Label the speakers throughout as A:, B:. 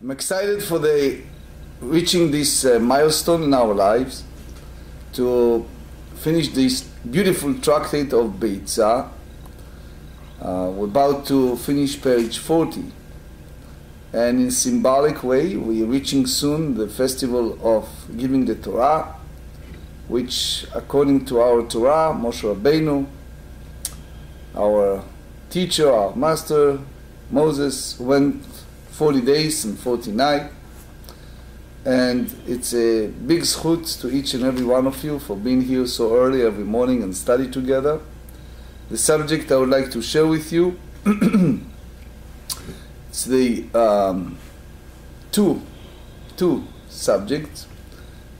A: I'm excited for reaching this milestone in our lives to finish this beautiful tractate of Beitzah. We're about to finish page 40, and in symbolic way we're reaching soon the festival of giving the Torah, which according to our Torah, Moshe Rabbeinu, our teacher, our master, Moses, went 40 days and 40 nights, and it's a big zchut to each and every one of you for being here so early every morning and study together. The subject I would like to share with you, it's the two subjects.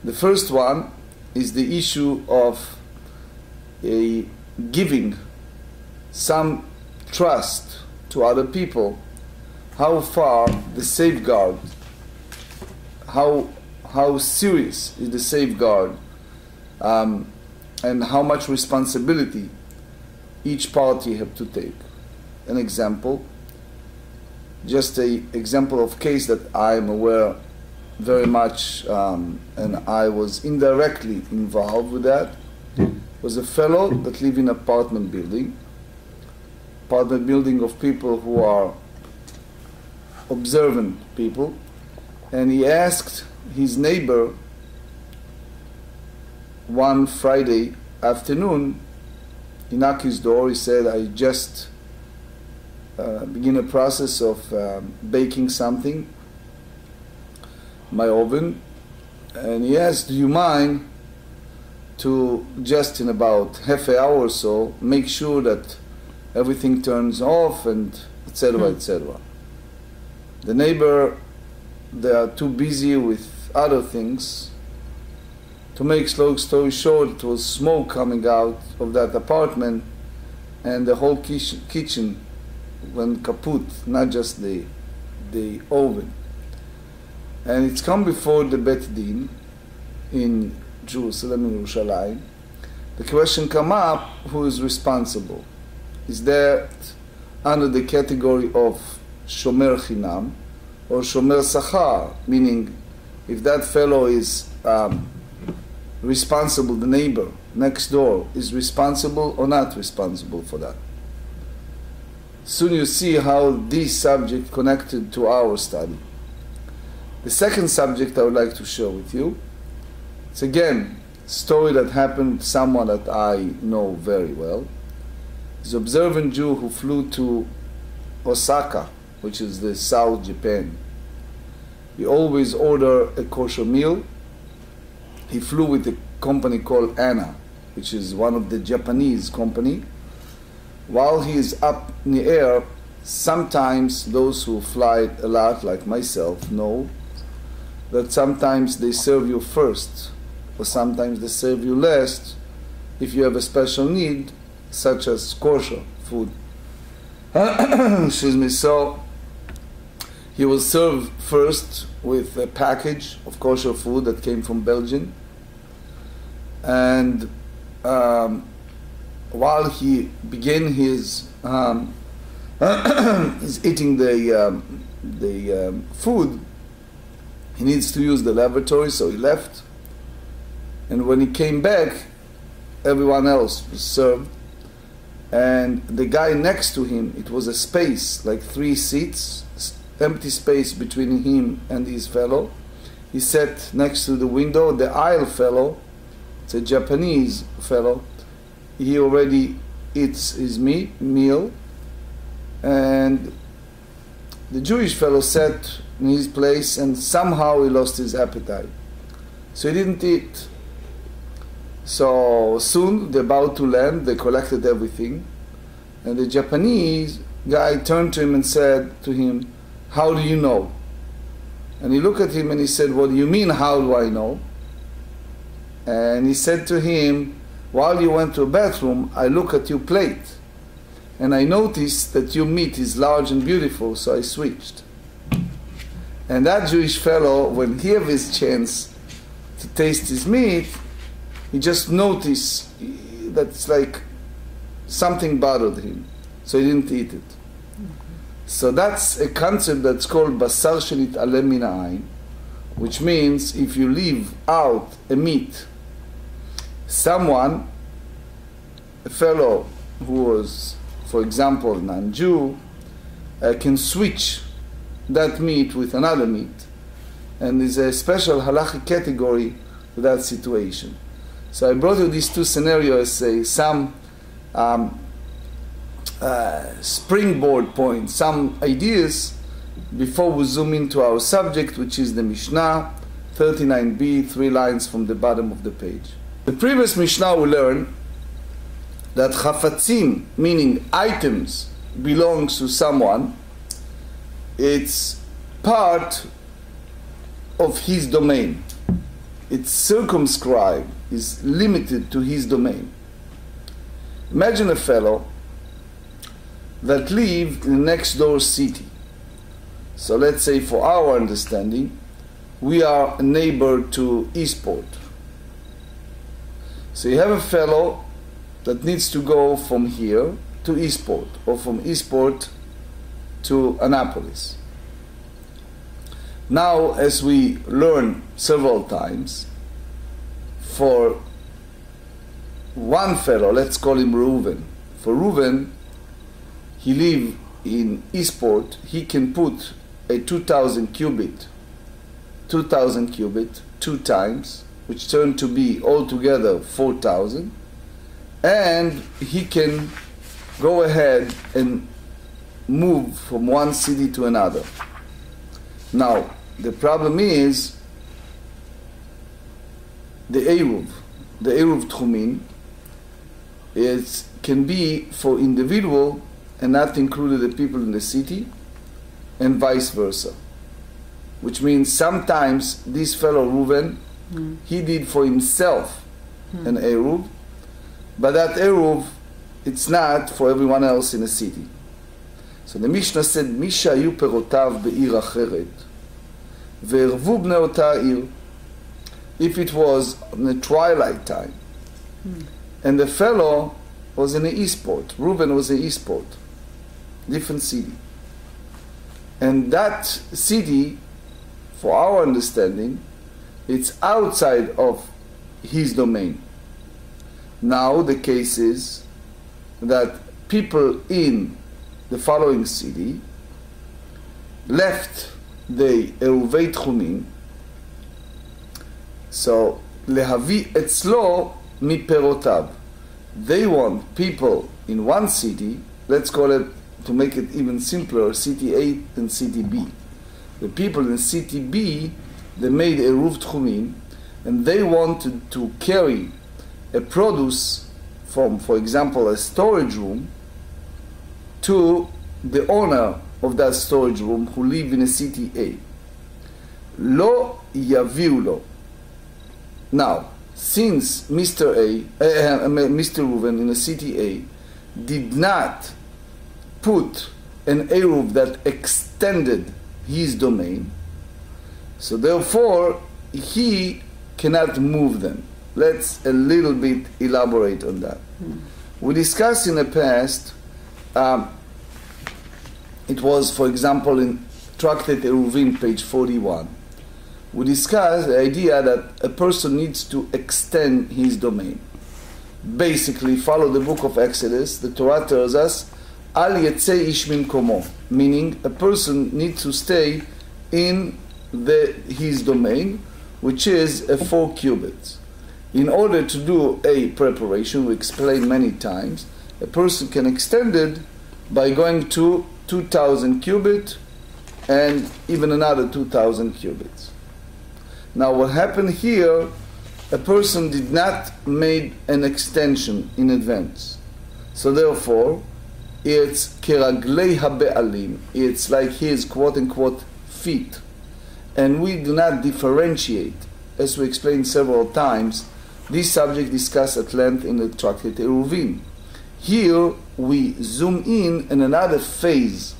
A: The first one is the issue of giving some trust to other people, how far the safeguard, how serious is the safeguard, and how much responsibility each party have to take. An example, just an example of case that I am aware very much, and I was indirectly involved with that, was a fellow that lived in an apartment building of people who are observant people, and he asked his neighbor one Friday afternoon. He knocked his door. He said, I just begin a process of baking something in my oven, and he asked, do you mind to just in about half an hour or so make sure that everything turns off, and etc., etc. The neighbor, they are too busy with other things. To make long story short, it was smoke coming out of that apartment, and the whole kitchen went kaput, not just the oven. And it's come before the Bet Din in Jerusalem, in Yerushalayim. The question come up, who is responsible? Is that under the category of Shomer Chinam or Shomer Sachar, meaning if that fellow is responsible, the neighbor next door is responsible or not responsible for that. Soon you see how this subject connected to our study. The second subject I would like to share with you, it's again a story that happened with someone that I know very well. He's an observant Jew who flew to Osaka, which is the South Japan. He always ordered a kosher meal. He flew with a company called Anna, which is one of the Japanese company. While he is up in the air, sometimes those who fly a lot, like myself, know that sometimes they serve you first, or sometimes they serve you last if you have a special need, such as kosher food. Excuse me. So he was served first with a package of kosher food that came from Belgium, and while he began his eating the food, he needs to use the lavatory, so he left. And when he came back, everyone else was served, and the guy next to him, it was a space, like 3 seats, empty space between him and his fellow. He sat next to the window. The aisle fellow, it's a Japanese fellow, he already eats his meal, and the Jewish fellow sat in his place, and somehow he lost his appetite, so he didn't eat. So soon they're about to land, they collected everything, and the Japanese guy turned to him and said to him, how do you know? And he looked at him and he said, what do you mean, how do I know? And he said to him, while you went to a bathroom, I look at your plate, and I noticed that your meat is large and beautiful, so I switched. And that Jewish fellow, when he had his chance to taste his meat, he just noticed that it's like something bothered him, so he didn't eat it. So that's a concept that's called basar shenit'alem min ha'ayin, which means if you leave out a meat, someone, a fellow who was, for example, non-Jew, can switch that meat with another meat, and is a special halachic category for that situation. So I brought you these two scenarios, say some springboard points, some ideas before we zoom into our subject, which is the Mishnah 39b, 3 lines from the bottom of the page. The previous Mishnah we learned that chafatzim, meaning items, belongs to someone. It's part of his domain. It's circumscribed, is limited to his domain. Imagine a fellow that lives in the next door city. So let's say, for our understanding, we are a neighbor to Eastport. So you have a fellow that needs to go from here to Eastport, or from Eastport to Annapolis. Now, as we learn several times, for one fellow, let's call him Reuven. For Reuven, he lives in Eastport, he can put a 2,000 cubit, 2 times, which turn to be altogether 4,000, and he can go ahead and move from one city to another. Now, the problem is the Eruv Tchumin can be for individual and not included the people in the city, and vice versa. Which means sometimes this fellow Reuven, he did for himself an Eruv, but that Eruv, it's not for everyone else in the city. So the Mishnah said, Misha yu perotav be'ir acheret, ve'ervu bnei ota ir. If it was in the twilight time, and the fellow was in the Eastport, Reuven was in Eastport, different city. And that city, for our understanding, it's outside of his domain. Now the case is that people in the following city left the Eruvei Tchumin, so lehavi etzlo miperotav. They want people in one city, let's call it, to make it even simpler, city A and city B. The people in city B, they made a Eruv Tchumin, and they wanted to carry a produce from, for example, a storage room to the owner of that storage room who live in a city A. Lo yaviu lo. Now, since Mr. Reuven in a city A did not put an Eruv that extended his domain, so therefore he cannot move them. Let's a little bit elaborate on that. We discussed in the past, it was, for example, in Tractate Eruvin, page 41. We discussed the idea that a person needs to extend his domain. Basically, follow the book of Exodus. The Torah tells us, Al yetzei ish min komo, meaning a person needs to stay in his domain, which is 4 cubits. In order to do a preparation, we explained many times, a person can extend it by going to 2,000 cubits and even another 2,000 cubits. Now what happened here, a person did not make an extension in advance. So therefore, it's keraglei habe'alim, it's like his quote-unquote feet. And we do not differentiate, as we explained several times, this subject discussed at length in the Tractate Eruvin. Here we zoom in another phase,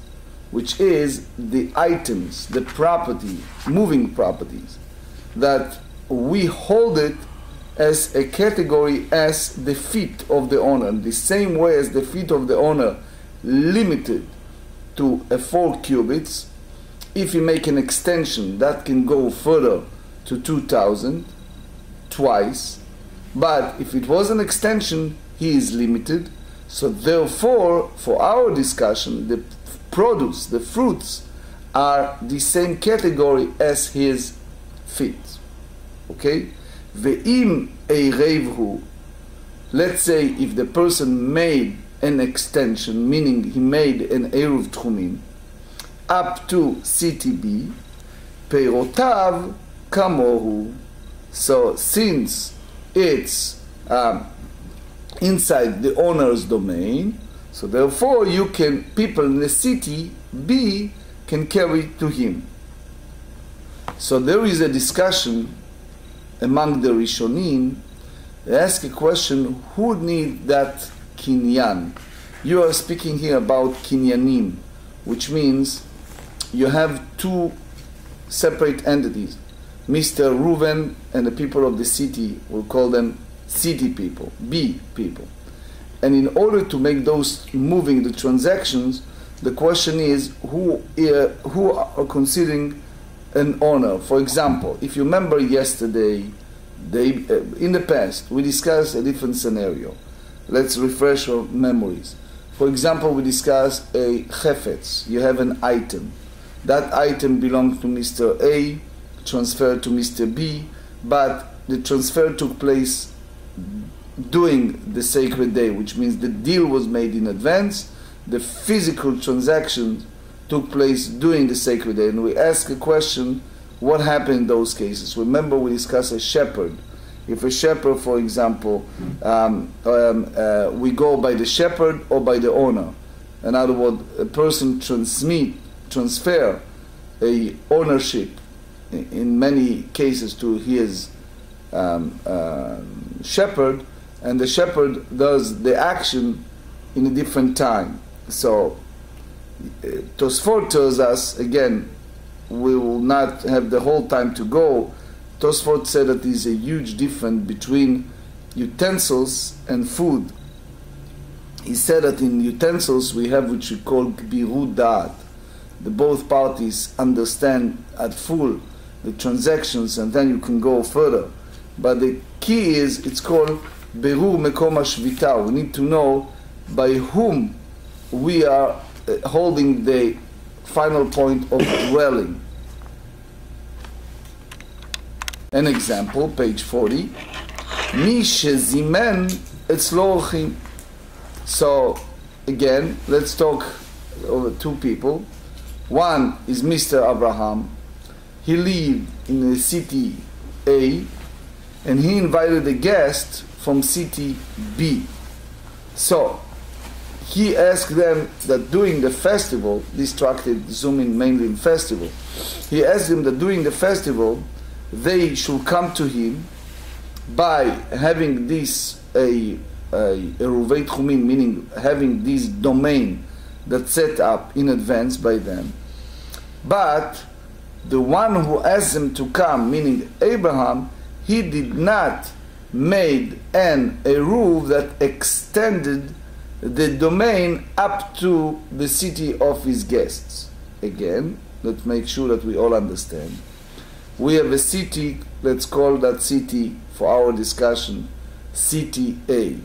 A: which is the items, the property, moving properties, that we hold it as a category as the feet of the owner, the same way as the feet of the owner limited to 4 cubits. If you make an extension, that can go further to 2,000 twice. But if it was an extension, he is limited. So therefore, for our discussion, the produce, the fruits, are the same category as his feet. Okay? Ve'im eiravhu. Let's say if the person made an extension, meaning he made an eruv tchumin, up to CTB, peirotav kamohu. So since it's inside the owner's domain, so therefore people in the city B can carry it to him. So there is a discussion among the Rishonim. They ask a question, who need that kinyan? You are speaking here about kinyanim, which means you have 2 separate entities. Mr. Reuven and the people of the city, we'll call them city people, B people. And in order to make those moving the transactions, the question is who are considering an owner. For example, if you remember yesterday, in the past, we discussed a different scenario. Let's refresh our memories. For example, we discussed a chefetz. You have an item. That item belongs to Mr. A, transferred to Mr. B, but the transfer took place during the sacred day, which means the deal was made in advance. The physical transaction took place during the sacred day. And we ask a question, what happened in those cases? Remember, we discussed a shepherd. If a shepherd, for example, we go by the shepherd or by the owner. In other words, a person transfer a ownership in many cases to his shepherd, and the shepherd does the action in a different time. So Tosfot tells us, again, we will not have the whole time to go. Tosfot said that there is a huge difference between utensils and food. He said that in utensils we have which we call gbiru da'at. The both parties understand at full the transactions, and then you can go further. But the key is, it's called berur mekom hashvita. We need to know by whom we are holding the final point of dwelling. An example, page 40. Mi shezimen etzlo orchim. So again, let's talk over 2 people. One is Mr. Abraham. He lived in the city A, and he invited a guest from city B. So he asked them that during the festival, distracted zooming mainly in festival, he asked them that during the festival they should come to him by having this a ruvei tchumin, meaning having this domain that's set up in advance by them. But the one who asked them to come, meaning Abraham, he did not made an eruv that extended the domain up to the city of his guests. Again, let's make sure that we all understand. We have a city, let's call that city for our discussion city A.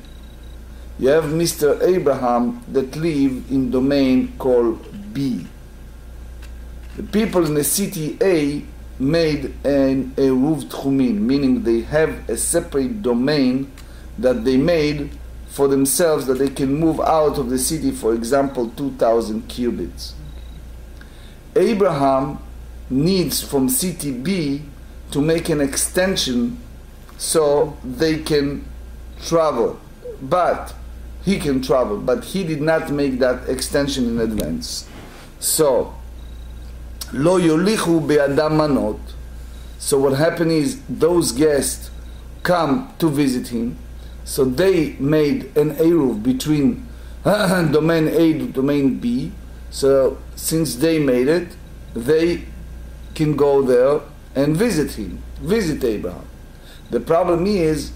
A: You have Mr. Abraham that live in domain called B. The people in the city A made an eruv tchumin, meaning they have a separate domain that they made for themselves, that they can move out of the city, for example, 2,000 cubits. Abraham needs from city B to make an extension so they can travel, but he can travel, but he did not make that extension in advance. So lo yolichu be'adam manot. So what happened is those guests come to visit him, so they made an eruv between domain A to domain B. So since they made it, they can go there and visit him, visit Abraham. The problem is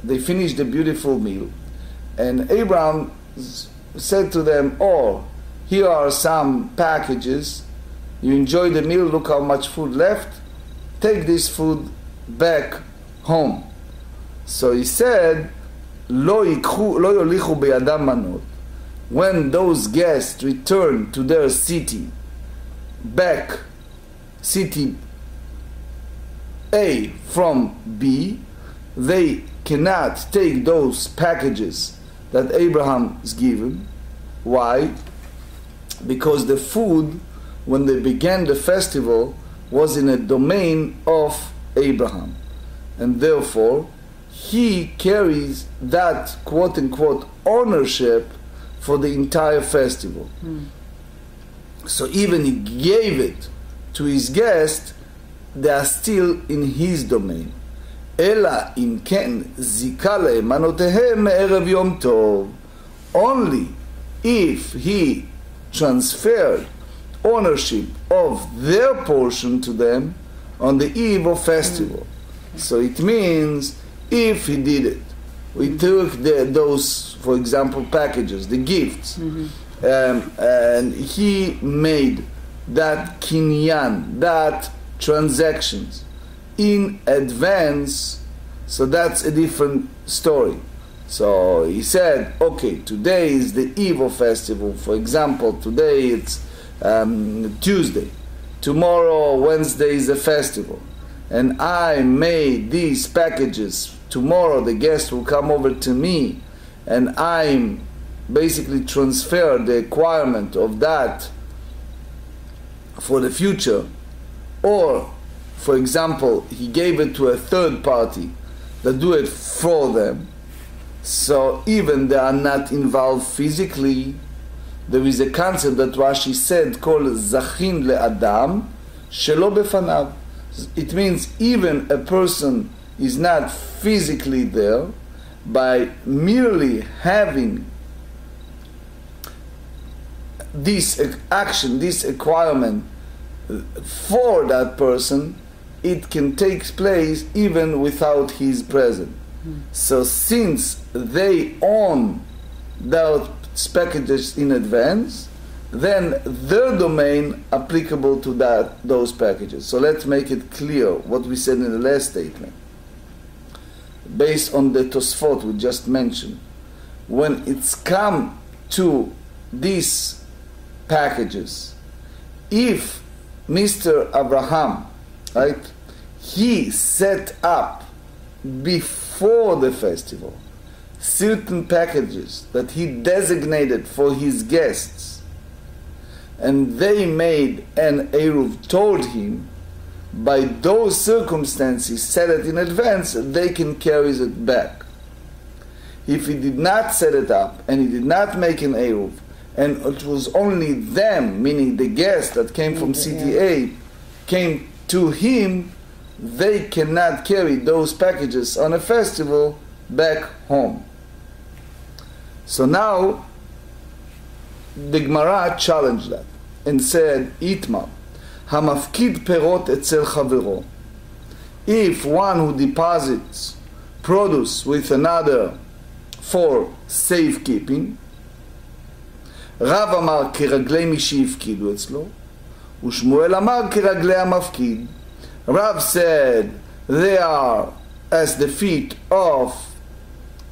A: they finished a beautiful meal, and Abraham said to them all, here are some packages, you enjoy the meal, look how much food left, take this food back home. So he said, lo yolichu beyadam manot. When those guests return to their city, back, city A from B, they cannot take those packages that Abraham is given. Why? Because the food, when they began the festival, was in a domain of Abraham. And therefore, he carries that quote-unquote ownership for the entire festival. So even he gave it to his guest, they are still in his domain. Ela im ken zika le'manotehem me'erev yom tov. Only if he transferred ownership of their portion to them on the eve of festival. So it means if he did it, we took those, for example, packages, the gifts, and he made that kinyan, that transactions in advance, so that's a different story. So he said, okay, today is the eve of festival. For example, today it's Tuesday. Tomorrow, Wednesday, is a festival. And I made these packages. Tomorrow the guest will come over to me, and I'm basically transfer the requirement of that for the future. Or, for example, he gave it to a third party that do it for them. So even they are not involved physically, there is a concept that Rashi said called Zachin le'adam shelo befanav. It means even a person is not physically there, by merely having this action, this requirement for that person, it can take place even without his presence. So since they own those packages in advance, then their domain applicable to those packages. So let's make it clear what we said in the last statement. Based on the Tosfot we just mentioned, when it's come to these packages, if Mr. Abraham, right, he set up before the festival certain packages that he designated for his guests, and they made an Eruv, told him, by those circumstances set it in advance, they can carry it back. If he did not set it up and he did not make an Eruv, and it was only them, meaning the guests that came from city A, came to him, they cannot carry those packages on a festival back home. So now the Gemara challenged that and said, Itmar, hamafkid perot etzel chavero. If one who deposits produce with another for safekeeping, רב אמר כרגלי מי שהפקידו אצלו, ושמואל אמר כרגלי המפקיד. Rav said they are as the feet of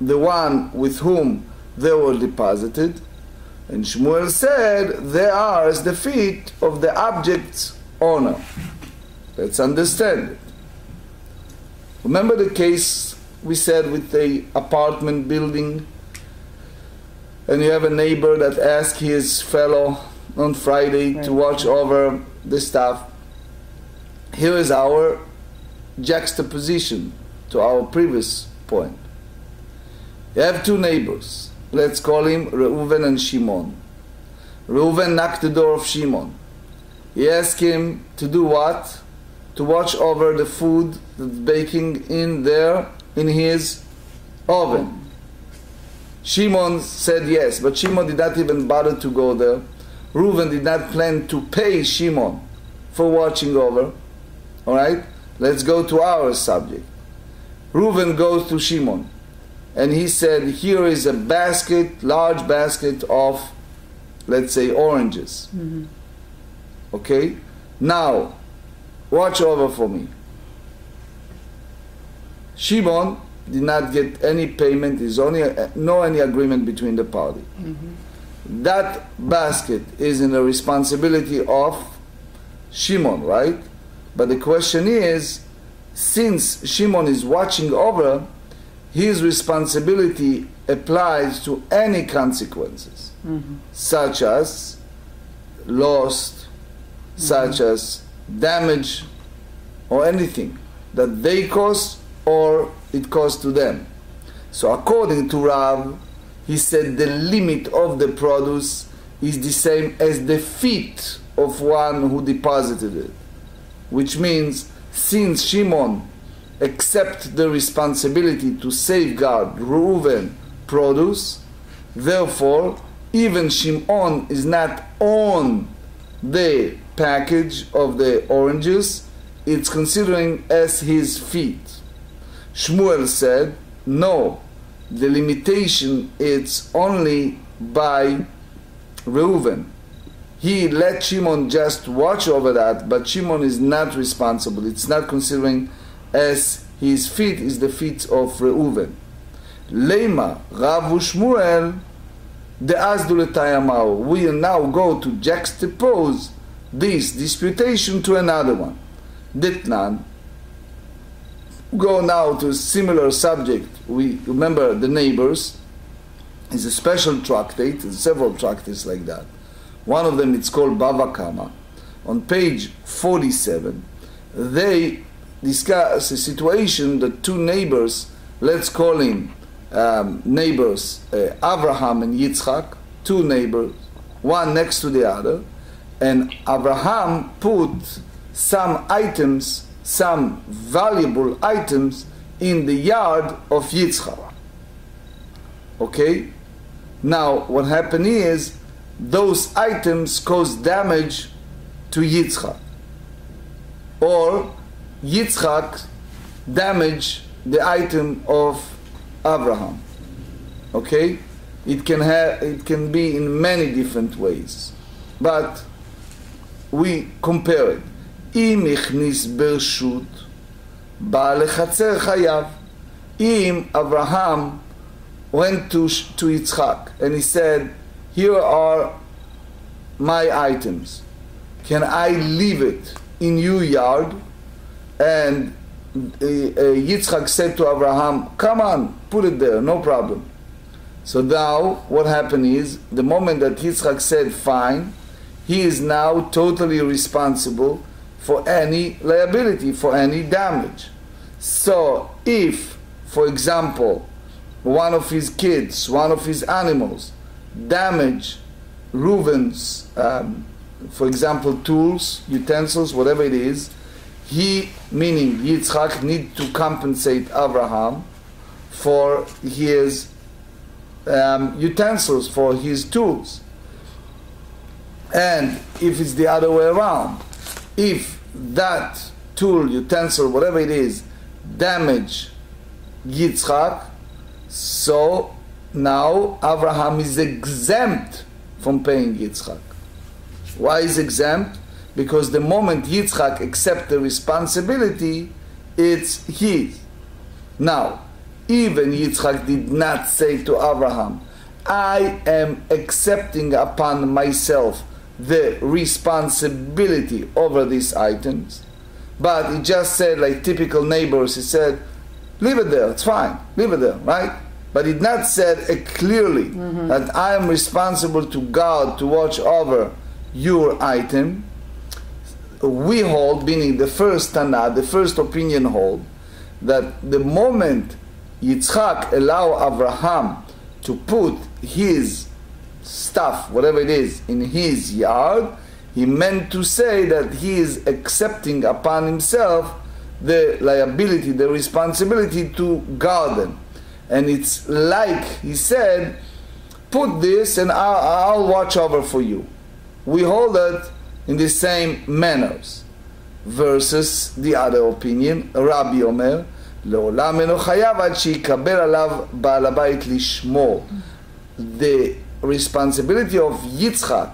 A: the one with whom they were deposited, and Shmuel said they are as the feet of the object's owner. Let's understand it. Remember the case we said with the apartment building, and you have a neighbor that asks his fellow on Friday to watch over the stuff. Here is our juxtaposition to our previous point. You have two neighbors. Let's call him Reuven and Shimon. Reuven knocked the door of Shimon. He asked him to do what? To watch over the food that's baking in there in his oven. Shimon said yes, but Shimon did not even bother to go there. Reuven did not plan to pay Shimon for watching over. All right, let's go to our subject. Reuven goes to Shimon, and he said, here is a basket, large basket of let's say oranges. Okay? Now, watch over for me. Shimon did not get any payment, there's only no any agreement between the party. That basket is in the responsibility of Shimon, right? But the question is, since Shimon is watching over, his responsibility applies to any consequences, such as lost, such as damage, or anything that they cause or it caused to them. So according to Rav, he said the limit of the produce is the same as the feet of one who deposited it, which means since Shimon accepts the responsibility to safeguard Reuven produce, therefore even Shimon is not on the package of the oranges, it's considering as his feet. Shmuel said, no, the limitation is only by Reuven. He let Shimon just watch over that, but Shimon is not responsible. It's not considering as his feet is the feet of Reuven. Lema, Rav Shmuel, the Asdu Letayamau. We will now go to juxtapose this disputation to another one. Ditnan. Go now to a similar subject. We remember the neighbors. It's a special tractate, there's several tractates like that. One of them it's called Bava Kama. On page 47, they discuss a situation that two neighbors, let's call him neighbors Abraham and Yitzchak, two neighbors, one next to the other, and Abraham put some items, some valuable items in the yard of Yitzchak. Okay? Now, what happened is, those items caused damage to Yitzchak. Or Yitzchak damaged the item of Abraham. Okay? It can be in many different ways. But we compare it. אם הכניס ברשות, בא לחצר חייו. אם Abraham went to Yitzchak and he said, here are my items. Can I leave it in your yard? And Yitzchak said to Abraham, come on, put it there, no problem. So now what happened is, the moment that Yitzchak said fine, he is now totally responsible for any liability, for any damage. So if, for example, one of his kids, one of his animals, damage Reuven's, for example, tools, utensils, whatever it is, he, meaning Yitzchak, need to compensate Abraham for his utensils, for his tools. And if it's the other way around, if that tool, utensil, whatever it is, damage Yitzchak, so now Abraham is exempt from paying Yitzchak. Why is exempt? Because the moment Yitzchak accepts the responsibility, it's his. Now, even Yitzchak did not say to Abraham, I am accepting upon myself the responsibility over these items, but he just said, like typical neighbors, he said, leave it there, it's fine, leave it there, right? But he did not said clearly that I am responsible to God to watch over your item. We hold, meaning the first Tana, the first opinion hold, that the moment Yitzchak allow Abraham to put his stuff, whatever it is, in his yard, he meant to say that he is accepting upon himself the liability, the responsibility to guard them. And it's like he said, put this and I'll watch over for you. We hold it in the same manners. Versus the other opinion, Rabbi Omer, לעולם אינו חייב עד שיקבל עליו בעל הבית לשמור. The responsibility of Yitzchak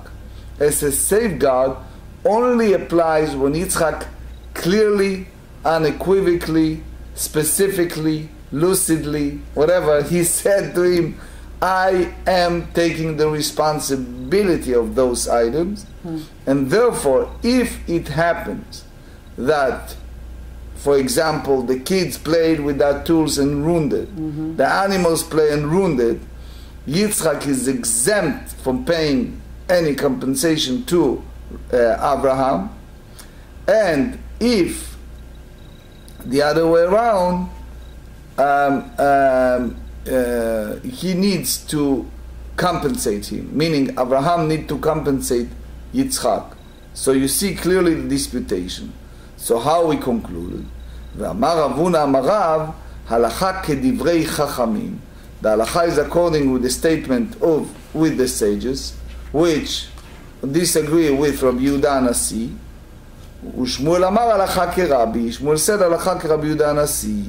A: as a safeguard only applies when Yitzchak clearly, unequivocally, specifically, lucidly, whatever, he said to him, I am taking the responsibility of those items, and therefore, if it happens that, for example, the kids played with their tools and ruined it, the animals play and ruined it, Yitzchak is exempt from paying any compensation to Abraham, and if the other way around, he needs to compensate him, meaning Abraham needs to compensate Yitzchak. So you see clearly the disputation. So how we concluded? ואמר רבונה אמר רב, הלכה כדברי חכמים. The halacha is according with the statement with the sages, which disagree with Rabbi Yehuda Anasi. ושמואל אמר הלכה כרבי, שמואל said הלכה כרבי יהודה הנשיא.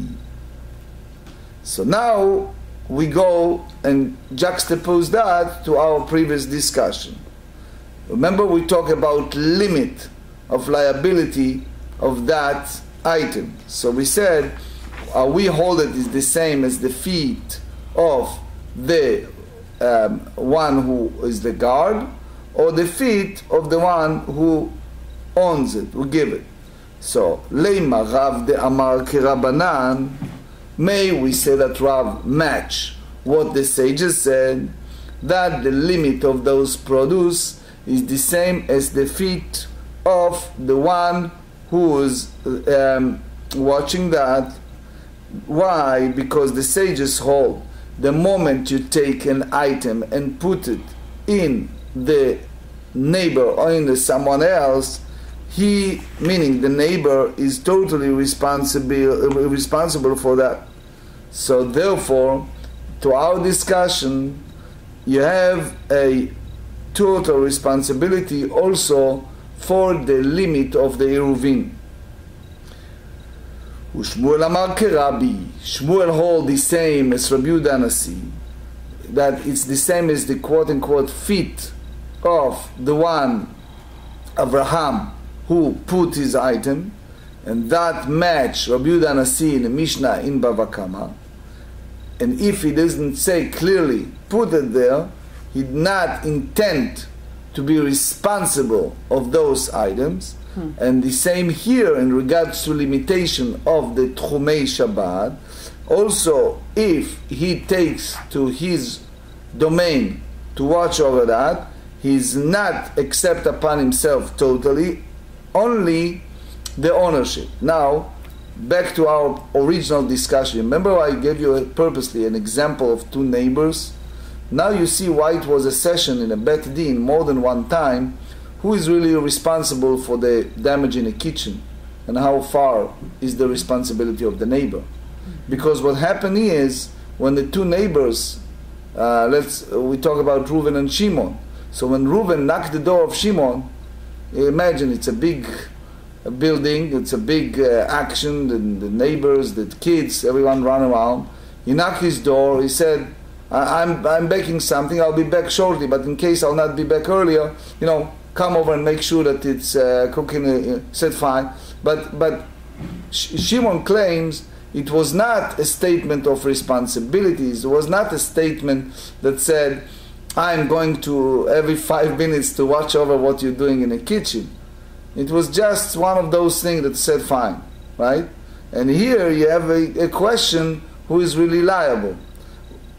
A: So now we go and juxtapose that to our previous discussion. Remember we talked about limit of liability of that item. So we said we hold it is the same as the feet of the one who is the guard, or the feet of the one who owns it, who give it. So Leima Rav de Amar Kirabanan, may we say that Rav match what the sages said, that the limit of those produce is the same as the feet of the one who is watching that. Why? Because the sages hold the moment you take an item and put it in the neighbor or in the someone else, he, meaning the neighbor, is totally responsible for that. So therefore, to our discussion, you have a total responsibility also for the limit of the Eruvin. Shmuel Amar Kerabi, Shmuel hold the same as Rabbi Yehuda Anasi, that it's the same as the quote-unquote feet of the one, Abraham, who put his item, and that match Rabbi Yehuda Anasi in the Mishnah in Bava Kama. And if he doesn't say clearly, put it there, he did not intend to be responsible of those items. And the same here in regards to limitation of the Tchumei Shabbat. Also, if he takes to his domain to watch over that, he's not accept upon himself totally, only the ownership. Now, back to our original discussion. Remember I gave you purposely an example of two neighbors? Now you see why it was a session in a Bet Din more than one time. Who is really responsible for the damage in the kitchen, and how far is the responsibility of the neighbor? Because what happened is, when the two neighbors, we talk about Reuven and Shimon. So when Reuven knocked the door of Shimon, imagine it's a big building, it's a big action, the neighbors, the kids, everyone run around. He knocked his door, he said, I'm baking something, I'll be back shortly, but in case I'll not be back earlier, come over and make sure that it's cooking, said fine. But Shimon claims it was not a statement of responsibilities. It was not a statement that said, I'm going to every 5 minutes to watch over what you're doing in the kitchen. It was just one of those things that said fine, right? And here you have a question, who is really liable?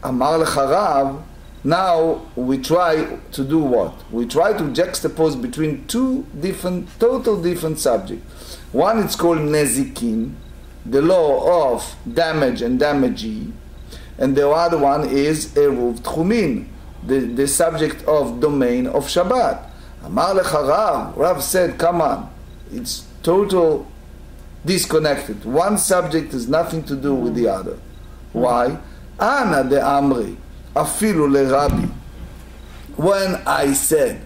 A: Amar lecha Rav. Now we try to do what? We try to juxtapose between two total different subjects. One is called Nezikin, the law of damage and damagee, and the other one is Eruv Tchumin, the subject of domain of Shabbat. Amar lecha Rav. Rav said, come on, it's total disconnected. One subject has nothing to do with the other. Why? Ana de Amri. Afilu leRabbi. When I said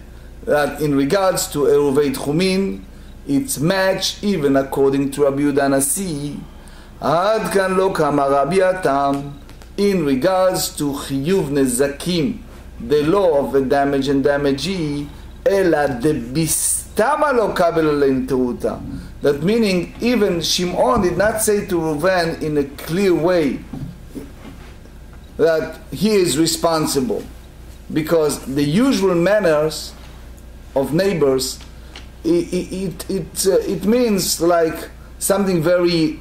A: that in regards to Eruvei Tchumin, it's matched even according to Rabbi Yehuda Anasi, Ad kan lo kama Rabbi Atam, in regards to Chiyuv Nezakim the law of the damage and damagee, אלא דבסתמה לא קבל עליהם תרותה. That meaning, even Shimon did not say to Reuven in a clear way that he is responsible, because the usual manners of neighbors, it means like something very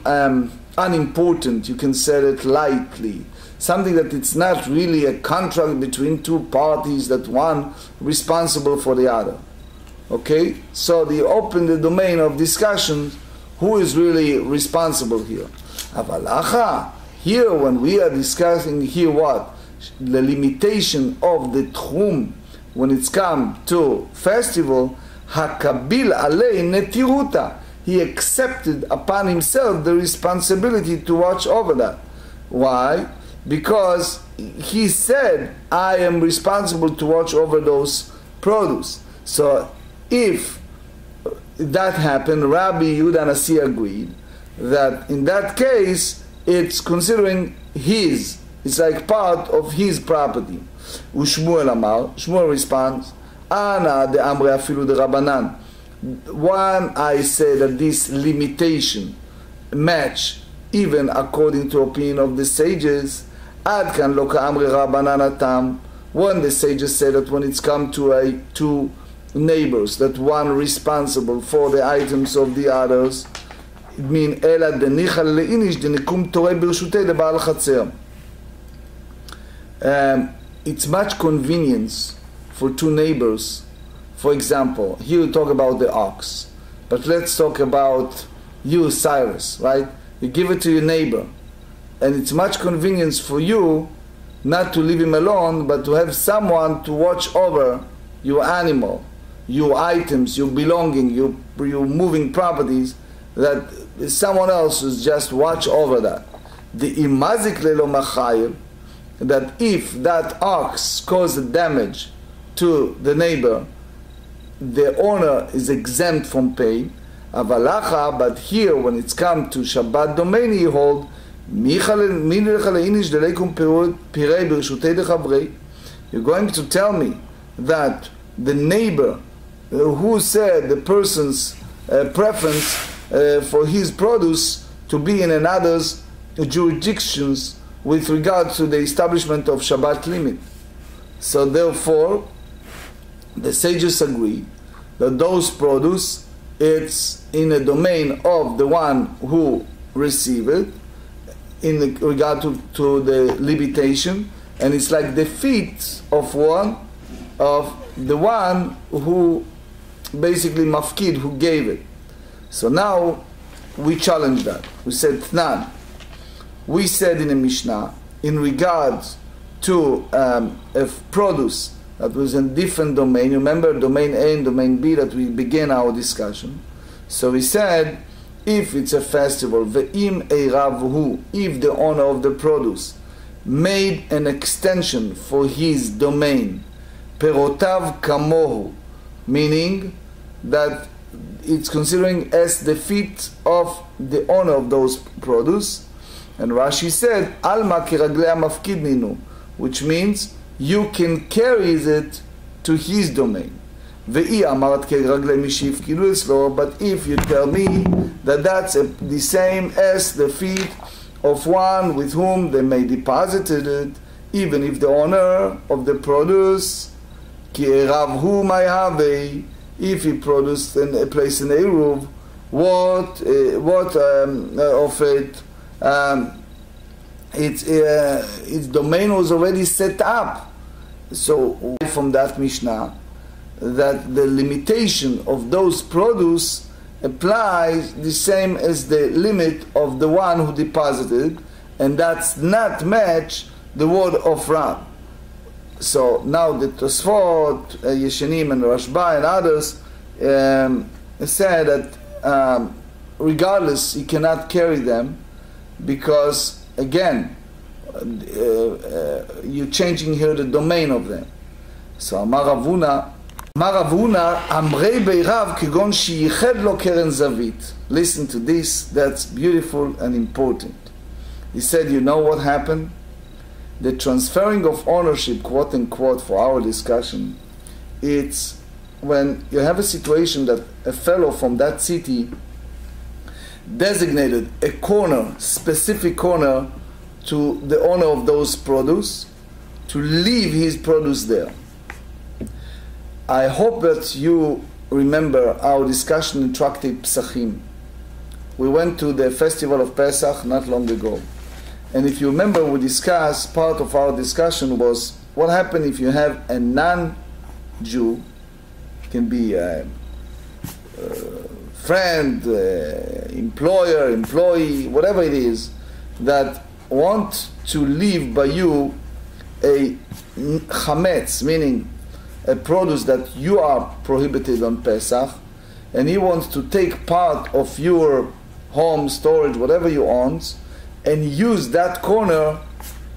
A: unimportant. You can say it lightly, something that it's not really a contract between two parties that one responsible for the other. Okay, so they open the domain of discussion, who is really responsible here. Avalacha, here when we are discussing here what? The limitation of the tchum when it's come to festival, hakabil alei netiruta. He accepted upon himself the responsibility to watch over that. Why? Because he said, I am responsible to watch over those produce. So if that happened, Rabbi Yehuda Nasi agreed that in that case it's considering his, it's like part of his property. Ushmuel Amar, Shmuel responds, Ana de Amre afilu de Rabbanan. One, I say that this limitation match even according to opinion of the sages. Ad kan lo ka'amri Rabbanan atam. When the sages say that when it's come to two neighbors, that one responsible for the items of the others, it means ela denichal leinish denikum torei birshutei leba'al chatzer. It's much convenience for two neighbors. For example, here we talk about the ox, but let's talk about you, Cyrus, right? You give it to your neighbor, and it's much convenience for you not to leave him alone, but to have someone to watch over your animal, your items, your belonging, your moving properties, that someone else is just watch over that. The imazik lelo machayil, that if that ox causes damage to the neighbor, the owner is exempt from pay. Avalacha, but here when it's come to Shabbat domain, he hold you're going to tell me that the neighbor who said the person's preference for his produce to be in another's jurisdictions with regard to the establishment of Shabbat limit. So therefore, the sages agree that those produce, it's in a domain of the one who received it, in regard to the limitation, and it's like the feet of the one who basically mafkid, who gave it. So now we challenge that. We said Tnan. We said in the Mishnah, in regards to a produce that was in different domain, you remember domain A and domain B that we began our discussion. So we said, if it's a festival, ve'im eirav, if the owner of the produce made an extension for his domain, perotav kamohu, meaning that it's considering as the feet of the owner of those produce. And Rashi said, alma kiraglea mafkid ninu, which means you can carry it to his domain. But if you tell me that that's the same as the feet of one with whom they may deposited it, even if the owner of the produce, if he produced a place in Eruv, what of it? Its domain was already set up. So from that Mishnah, that the limitation of those produce applies the same as the limit of the one who deposited, and that's not match the word of Ram. So now the Tosfot, Yeshanim and Rashba and others say that regardless, you cannot carry them, because again, you're changing here the domain of them. So Amar Ravuna, Amrei Beirav Kegon Shiyiched Lo Keren Zavit. Listen to this, that's beautiful and important. He said, you know what happened? the transferring of ownership, quote unquote, for our discussion, it's when you have a situation that a fellow from that city designated a corner, specific corner, to the owner of those produce to leave his produce there. I hope that you remember our discussion in Tractate Psachim. We went to the festival of Pesach not long ago. And if you remember, we discussed, part of our discussion was what happens if you have a non-Jew, can be a friend, employer, employee, whatever it is, that want to leave by you a chametz, meaning a produce that you are prohibited on Pesach, and he wants to take part of your home, storage, whatever you own, and use that corner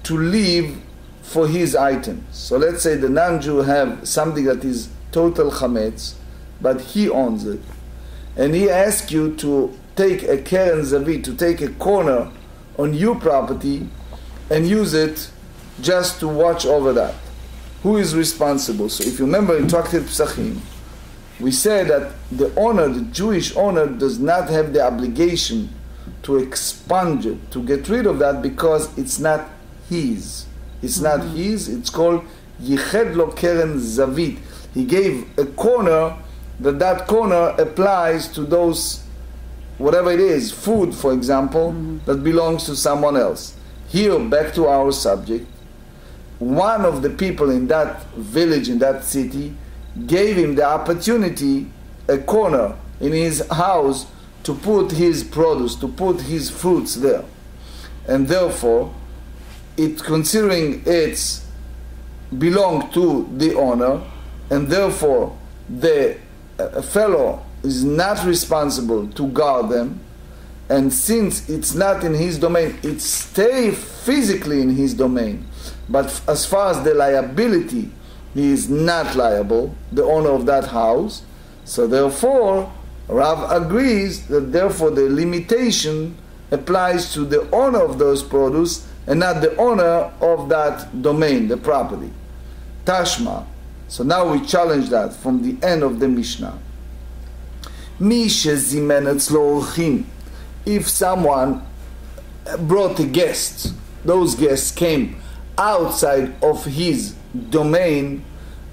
A: to leave for his items. So let's say the non-Jew have something that is total chametz, but he owns it, and he asks you to take a keren zavit, to take a corner on your property and use it just to watch over that. Who is responsible? So if you remember in Tractate Psachim, we said that the owner, the Jewish owner, does not have the obligation to expunge it, to get rid of that, because it's not his. It's not his. It's called Yiched Lo Keren Zavit. He gave a corner, that corner applies to those, whatever it is, food, for example, that belongs to someone else. Here, back to our subject, one of the people in that village, in that city, gave him the opportunity, a corner in his house, to put his produce, to put his fruits there. And therefore, considering it's belong to the owner, and therefore the fellow is not responsible to guard them, and since it's not in his domain, it stays physically in his domain, but as far as the liability, he is not liable, the owner of that house. So therefore, Rav agrees that therefore the limitation applies to the owner of those produce and not the owner of that domain, the property. Tashma. So now we challenge that from the end of the Mishnah. If someone brought a guest, those guests came outside of his domain,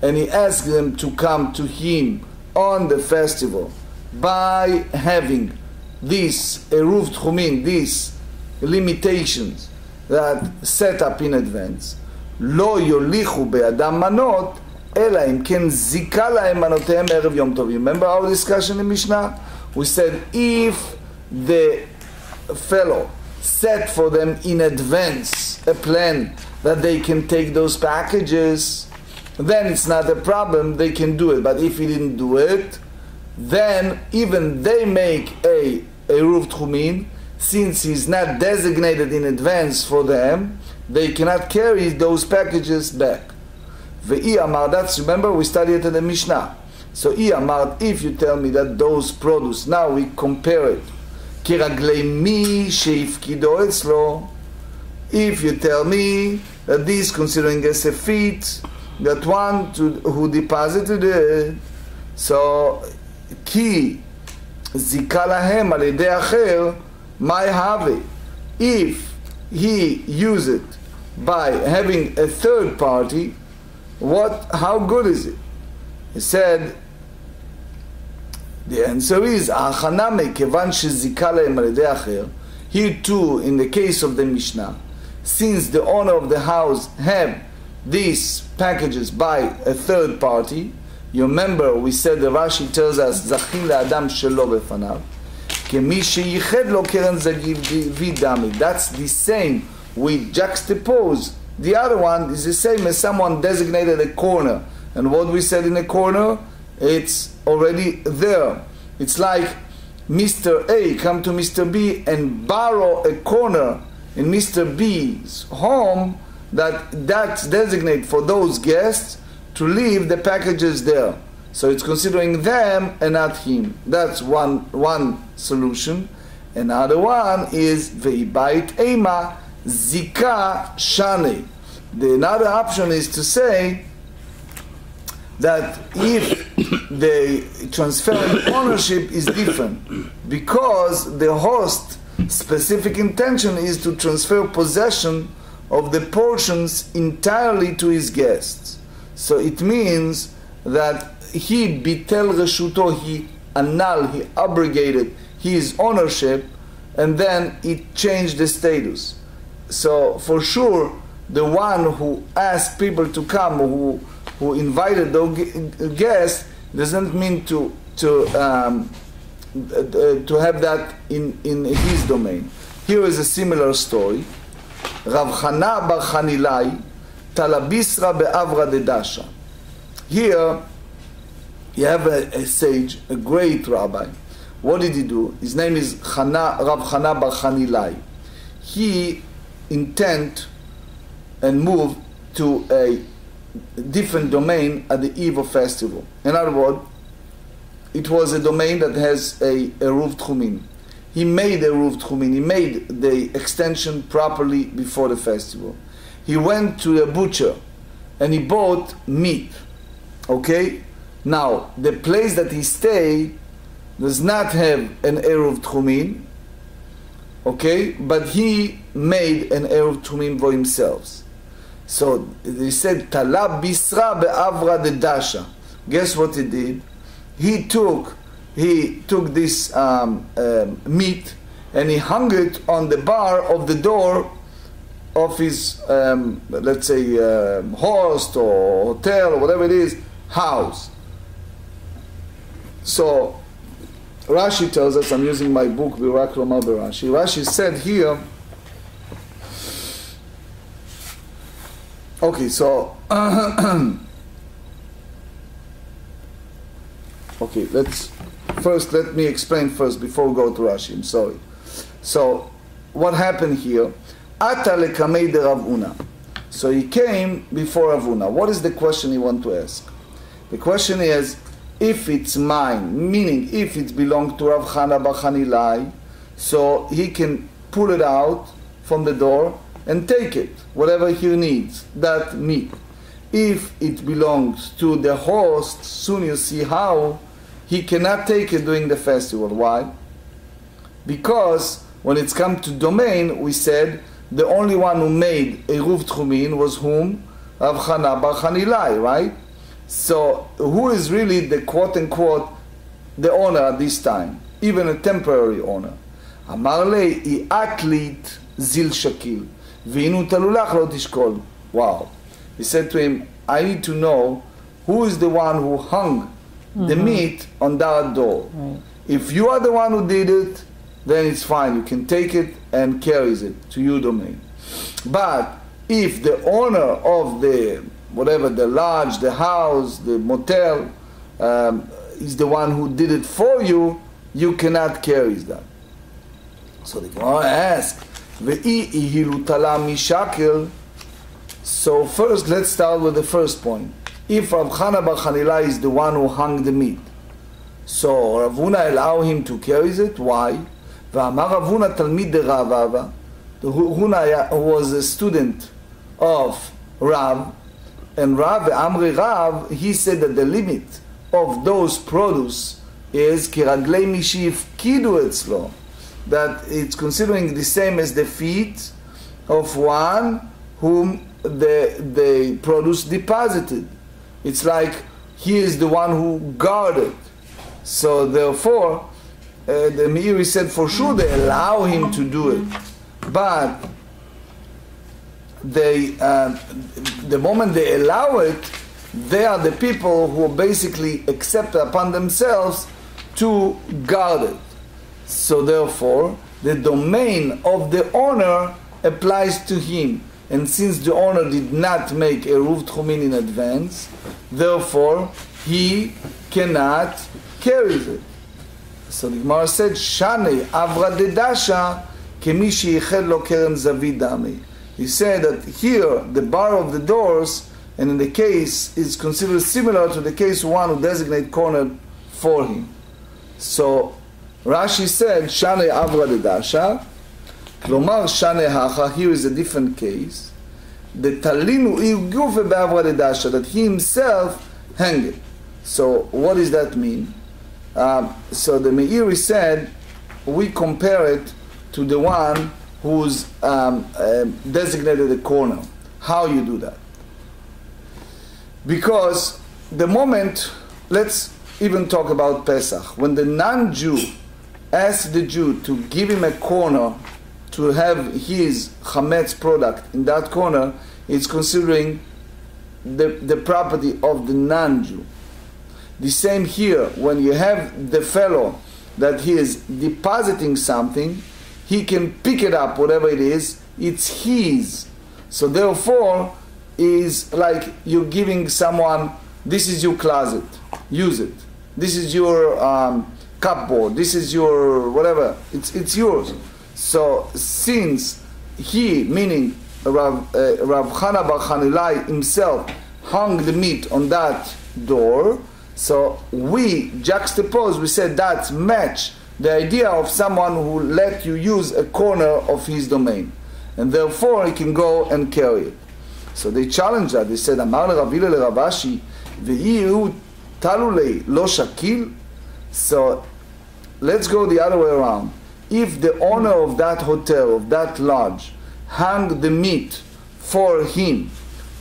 A: and he asked them to come to him on the festival by having these eruv tchumin, these limitations that set up in advance, lo yolichu be'adam manot, ela im ken zika lahem manotehem erev yom tov. Remember our discussion in Mishnah? We said if the fellow set for them in advance a plan that they can take those packages, then it's not a problem, they can do it. But if he didn't do it, then even they make a eruv tchumin, since he's not designated in advance for them, they cannot carry those packages back. Ve'i amar, that's, remember we studied it in the Mishnah. So I amar, if you tell me that those produce, now we compare it, kiraglei mi sheifkido etzlo, if you tell me that this, considering as a feat, that one who deposited it, so ki zika lahem al yedei acher, my have, if he use it by having a third party, how good is it? He said, the answer is achaname kevan shezika lahem al yedei acher. Here too, in the case of the Mishnah, since the owner of the house have these packages by a third party, you remember we said the Rashi tells us zachin le'adam shelo befanav kemi sheyiched lo keren zavit dami. That's the same. We juxtapose. The other one is the same as someone designated a corner, and what we said in a corner, it's already there. It's like Mr. A come to Mr. B and borrow a corner in Mr. B's home that's designated for those guests to leave the packages there. So it's considering them and not him. That's one solution. Another one is ve'ibait ema zika shane. The another option is to say that if the transferring ownership is different, because the host specific intention is to transfer possession of the portions entirely to his guests. So it means that he bitel reshuto, he annulled, he abrogated his ownership, and then it changed the status. So for sure, the one who asked people to come, who invited the guests, doesn't mean to have that in his domain. Here is a similar story. Rav Chana bar Chanilai talabisra be'avra de dasha. Here you have a sage, a great rabbi. What did he do? His name is Rav Chana bar Chanilai. He intent and moved to a different domain at the eve of festival. In other words, it was a domain that has a Eruv Tchumin. He made Eruv Tchumin. He made the extension properly before the festival. He went to the butcher and he bought meat. Okay? Now, the place that he stayed does not have an Eruv Tchumin. Okay? But he made an Eruv Tchumin for himself. So they said, Talab bisra be'avra de dasha. Guess what he did? He took this meat and he hung it on the bar of the door of his, let's say, host or hotel or whatever it is, house. So Rashi tells us, I'm using my book, Virak Lomar Berashi. Rashi said here, okay, so okay, let me explain first before we go to Rashi. I'm sorry. So what happened here? Ata lekamei de Rav Una. So he came before Rav Una. What is the question you want to ask? The question is, if it's mine, meaning if it belongs to Rav Chana bar Chanilai, so he can pull it out from the door and take it, whatever he needs, that meat. If it belongs to the host, soon you see how, he cannot take it during the festival. Why? Because when it's come to domain, we said the only one who made Eruv Tchumin was whom? Rav Chana bar Chanilai, right? So who is really the quote-unquote the owner at this time? Even a temporary owner. Amar le I atlit zil shakil. V'inu talulach lo tishkol. Wow. He said to him, I need to know who is the one who hung the meat on that door. Right. If you are the one who did it, then it's fine. You can take it and carries it to your domain. But if the owner of the whatever, the lodge, the house, the motel, is the one who did it for you, you cannot carry that. So the Gemara asks, so first let's start with the first point. If Rav Chana bar Chanilai is the one who hung the meat, so Rav Una allow him to carry it. Why? V'amar Rav Una Talmid de Rav Ava. Una was a student of Rav, and Rav Amri Rav, he said that the limit of those produce is kiraglei mishif kidu etzlo, that it's considering the same as the feet of one whom the produce deposited. It's like he is the one who guarded. So therefore, the Meiri said for sure they allow him to do it, but the moment they allow it, they are the people who basically accept upon themselves to guard it. So therefore, the domain of the owner applies to him. And since the owner did not make Eruv Tchumin in advance, therefore he cannot carry it. So the Gemara said, Shane avra de dasha kemi sheichel lo keren zavid dami. He said that here the bar of the doors, and in the case is considered similar to the case of one who designate corner for him. So Rashi said, Shane avra de dasha. Klomar shane hacha, here is a different case. the talinu irgufe be'avra ledasha, that he himself hang it. So what does that mean? So the Meiri said, we compare it to the one who's designated a corner. How you do that? Because the moment, let's even talk about Pesach, when the non-Jew asks the Jew to give him a corner to have his chametz product in that corner, it's considering the property of the non-Jew. The same here, when you have the fellow that he is depositing something, he can pick it up, whatever it is, it's his. So therefore, is like you're giving someone, this is your closet, use it. This is your cupboard, this is your whatever, it's yours. So since he, meaning Rav Chana Bar Chanilai himself, hung the meat on that door, so we juxtapose, we said that match the idea of someone who let you use a corner of his domain. And therefore he can go and carry it. So they challenged that. They said, Amar le Rav Hillel le Rav Ashi, ve'ihu talulei lo shakil. So let's go the other way around. If the owner of that hotel, of that lodge, hung the meat for him,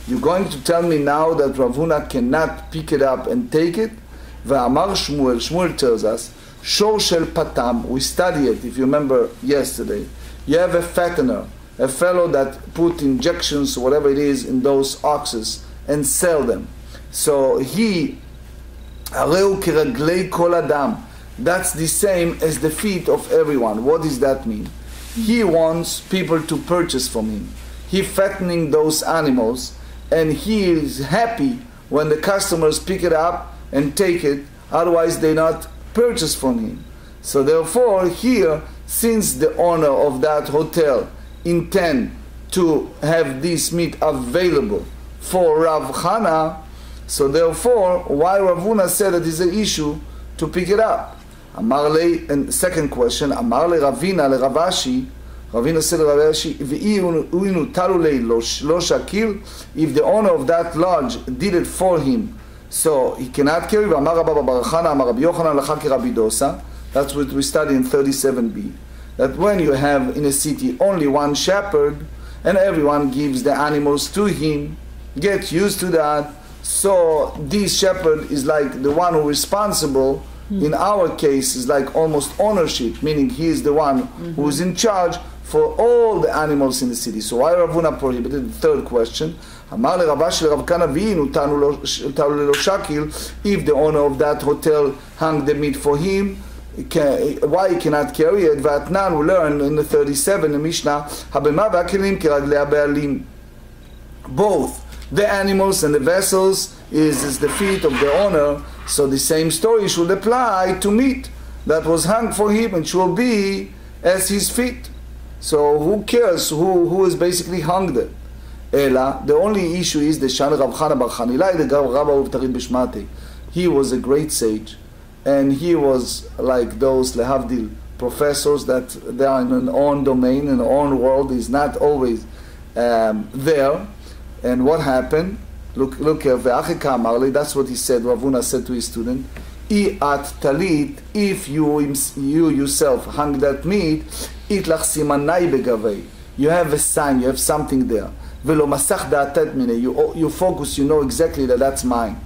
A: you're going to tell me now that Rav Huna cannot pick it up and take it? Ve'amar Shmuel, Shmuel tells us, Shor shel patam, we study it, if you remember yesterday. You have a fattener, a fellow that put injections, whatever it is, in those oxes and sell them. So he, areu kiraglei kol adam, that's the same as the feet of everyone. What does that mean? He wants people to purchase from him. He fattening those animals, and he is happy when the customers pick it up and take it, otherwise they not purchase from him. So therefore here, since the owner of that hotel intend to have this meat available for Rav Chana, so therefore why Rav Huna said that is an issue to pick it up? Amar le, and second question, Amar le Ravina le Rav Ashi, Ravina said to Rav Ashi, V'inu talulei lo shakil, if the owner of that lodge did it for him, so he cannot carry. V'amar Rabba bar Chana, Amar Rabbi Yochanan l'cha Rabbi Dosa. That's what we study in 37b. That when you have in a city only one shepherd, and everyone gives the animals to him, get used to that. So this shepherd is like the one who is responsible. In our case, is like almost ownership, meaning he is the one who is in charge for all the animals in the city. So why Rav Huna prohibited? The third question. Amar le Rav Ashi le Rav Kana v'inu talu lo shakil, if the owner of that hotel hung the meat for him, why he cannot carry it? V'atnan, we learn in the 37 the Mishnah, habema v'akelim kiraglei ha'be'alim. Both the animals and the vessels is the feet of the owner. So the same story should apply to meat that was hung for him and should be as his feet. So who cares who is basically hung there? Ela, the only issue is the Shan Rav Chana Bar Chanilai, the Rabba of Tarim Bishmate. He was a great sage, and he was like those lehavdil professors that they are in an own domain, in their own world, is not always there. And what happened? Look here, that's what he said, Rav Huna said to his student, I at talit, if you yourself hung that meat, it lach simanai begavei. You have a sign, you have something there. Velo masach da'atet mine, you focus, you know exactly that that's mine.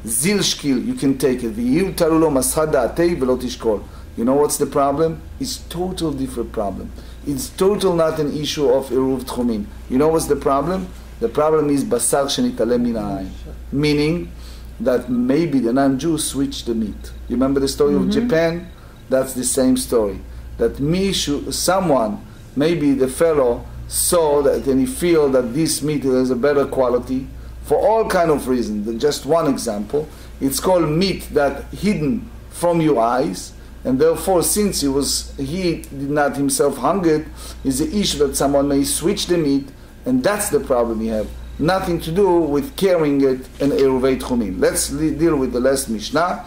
A: Zil shkil, you can take it. V'yiu talulo masach da'atei velo tishkol. You know what's the problem? It's total different problem. It's total not an issue of iruv tchumin. You know what's the problem? The problem is basar shenitale min ha'ayin, meaning that maybe the non-Jew switched the meat. You remember the story of Japan? That's the same story. That someone, maybe the fellow saw that and he feel that this meat has a better quality for all kind of reasons. Just one example, it's called meat that hidden from your eyes, and therefore since he did not himself hunger it, is the issue that someone may switch the meat. And that's the problem you have. Nothing to do with carrying it in Eruvei Tchumin. Let's deal with the last Mishnah,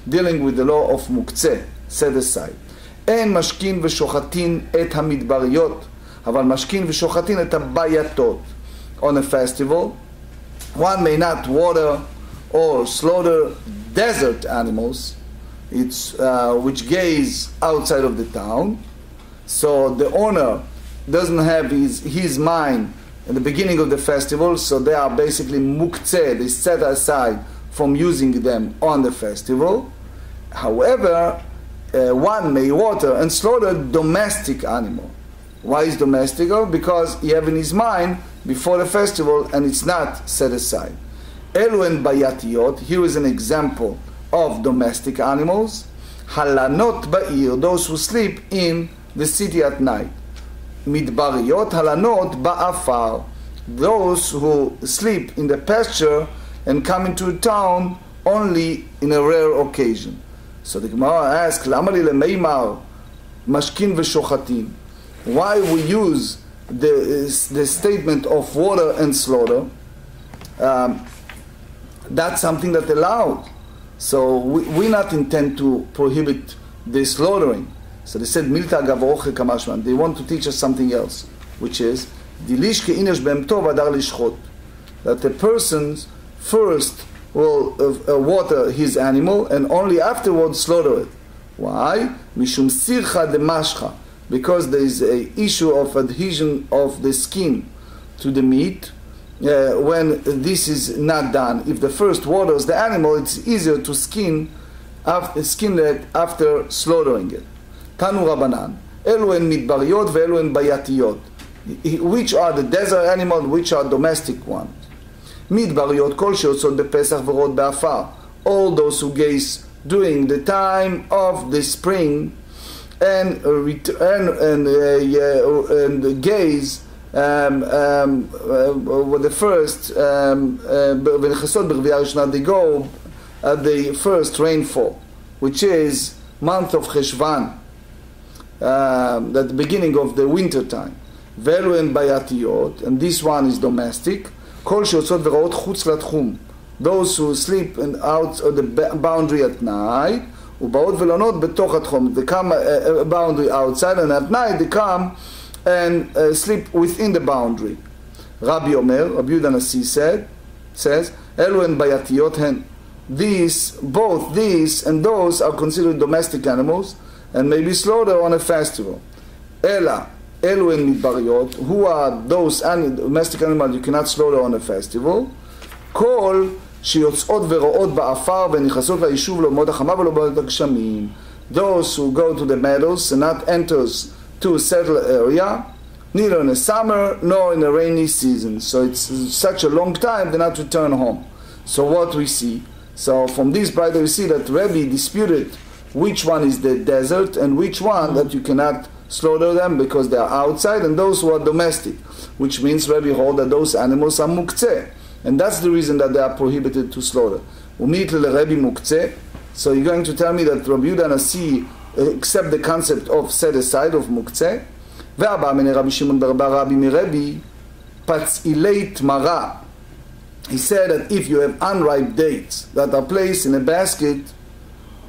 A: dealing with the law of Muktzeh, set aside. אין משכין ושוחטין את המדבריות, אבל משכין ושוחטין את הבייתות. on a festival. One may not water or slaughter desert animals, which gaze outside of the town. So the owner doesn't have his mind at the beginning of the festival, so they are basically muktzeh, they set aside from using them on the festival. However, one may water and slaughter domestic animal. Why is domestic? Because he have in his mind before the festival and it's not set aside. Elu and bayatiyot, here is an example of domestic animals. Halanot ba'ir, those who sleep in the city at night. Midbariyot halanot ba'afar, those who sleep in the pasture and come into town only in a rare occasion. So the Gemara asks, Lama li lemeimar mashkin v'shochatin? Why we use the statement of water and slaughter? That's something that allowed. So we not intend to prohibit the slaughtering. So they said, Milta gavroche kamashman. They want to teach us something else, which is, Dilish ke'inesh be'emto v'adar lishchot. That the person first will water his animal and only afterwards slaughter it. Why? Mishum sircha de mashcha. Because there is an issue of adhesion of the skin to the meat. When this is not done, if the first waters the animal, it's easier to skin it after slaughtering it. Tanu Rabbanan, elu en midbariyot ve'elu en bayatiyot. Which are the desert animals, which are domestic ones? Midbariyot kol sheyotzot bepesach v'rot be'afar. All those who gaze during the time of the spring and gaze with the first they go at the first rainfall, which is month of Cheshvan, at the beginning of the winter time. Velu en bayatiyot, and this one is domestic. Kol sheyotzot v'root chutz latchum, those who sleep out of the boundary at night. Ubaot velonot betoch atchum, they come a boundary outside, and at night they come and sleep within the boundary. Rabbi Omer, Rabbi Yehuda Nasi says, Elu en bayatiyot hen. Both these and those are considered domestic animals and may be slaughtered on a festival. Ela, Elu en midbariyot, who are those domestic animals you cannot slaughter on a festival? Kol שיוצאות ורואות באפר ונכנסות ליישוב לא מות החמה ולא מות הגשמים. Those who go to the meadows and not enters to a settled area, neither in the summer nor in the rainy season. So it's such a long time they not return home. So what we see? So from this bride we see that Rebbe disputed which one is the desert and which one that you cannot slaughter them because they are outside, and those who are domestic, which means Rebbe hold that those animals are muktzeh. And that's the reason that they are prohibited to slaughter. So you're going to tell me that Rabbi Yehuda Nasi accept the concept of set aside of muktzeh? He said that if you have unripe dates that are placed in a basket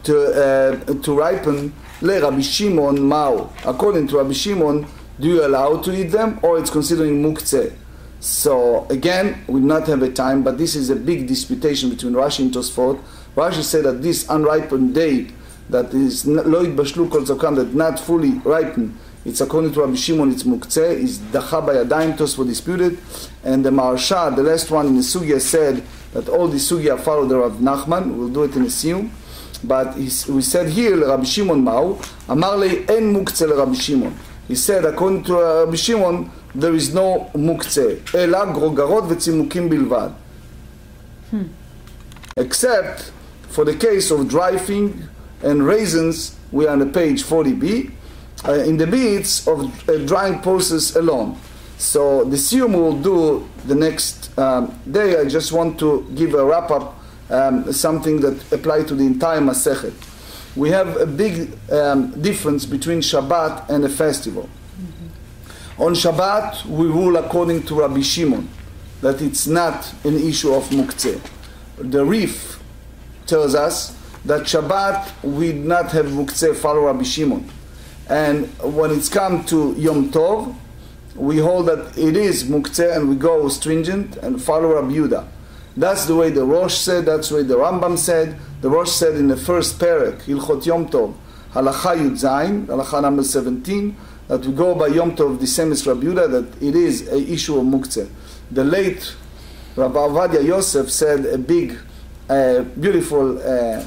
A: to ripen, le Rabbi Shimon mao. According to Rabbi Shimon, do you allow to eat them, or it's considering muktzeh? So again, we not have a time, but this is a big disputation between Rashi and Tosfot. Rashi said that this unripened date that is lo yitbashlu kol tzokam, that not fully ripened, it's according to Rabbi Shimon, it's muktzeh, is dacha bayadayim. Tosfot disputed, and the Maharsha, the last one in the Sugya, said that all the Sugya follow the Rav Nachman. We'll do it in a siyum. But we said here, Rabbi Shimon Ma'u, Amar lei en muktzeh le Rabbi Shimon. He said, according to Rabbi Shimon, there is no muktzeh, ela grogarot v'tzimukim bilvad. Except for the case of dry fig and raisins, we are on the page 40b, in the beats of drying process alone. So the siyum will do the next day. I just want to give a wrap-up, something that applies to the entire Masechet. We have a big difference between Shabbat and a festival. On Shabbat, we rule according to Rabbi Shimon, that it's not an issue of muktzeh. The Rif tells us that Shabbat, we not have muktzeh, follow Rabbi Shimon. And when it's come to Yom Tov, we hold that it is muktzeh and we go stringent and follow Rabbi Yehuda. That's the way the Rosh said, that's the way the Rambam said. The Rosh said in the first parak, Hilchot Yom Tov, Halacha Yud Zayin, Halacha number 17, that we go by Yom Tov, the same as Rabbi Yehuda, that it is a issue of muktzeh. The late Rabbi Avadia Yosef said a big, beautiful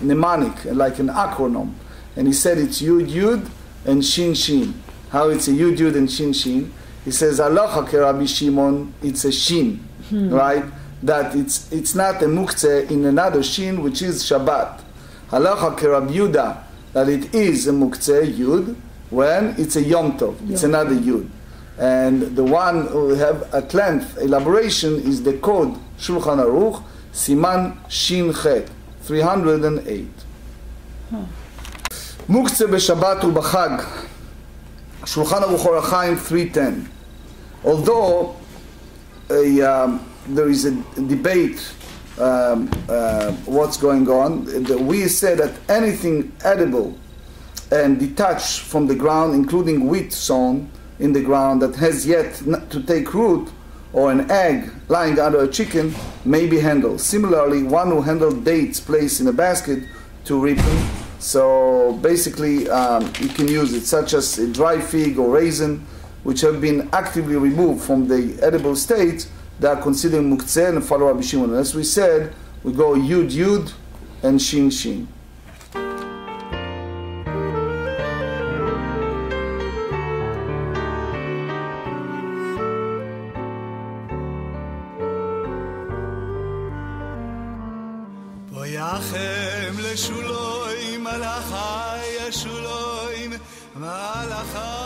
A: mnemonic, like an acronym. And he said it's Yud Yud and Shin Shin. How it's a Yud Yud and Shin Shin. He says, Halacha ke Rabbi Shimon, it's a Shin, right? That it's not a muktzeh in another Shin, which is Shabbat. Halacha ke Rabbi Yehuda, that it is a muktzeh Yud, when it's a Yom Tov, it's another Yud. And the one who have at length elaboration is the code Shulchan Aruch, Siman Shin Chet, 308. Muktzeh b'Shabbat u'b'Chag, Shulchan Aruch Orach Chaim 310. Although there is a debate what's going on, we say that anything edible and detached from the ground, including wheat sown in the ground that has yet to take root, or an egg lying under a chicken, may be handled. Similarly, one who handled dates placed in a basket to ripen, so basically you can use it, such as a dry fig or raisin, which have been actively removed from the edible state. They are considered muktzeh and follow Rabbi Shimon. And as we said, we go Yud Yud and Shin Shin.
B: Boyachem leshuloim malachai yeshuloim malachai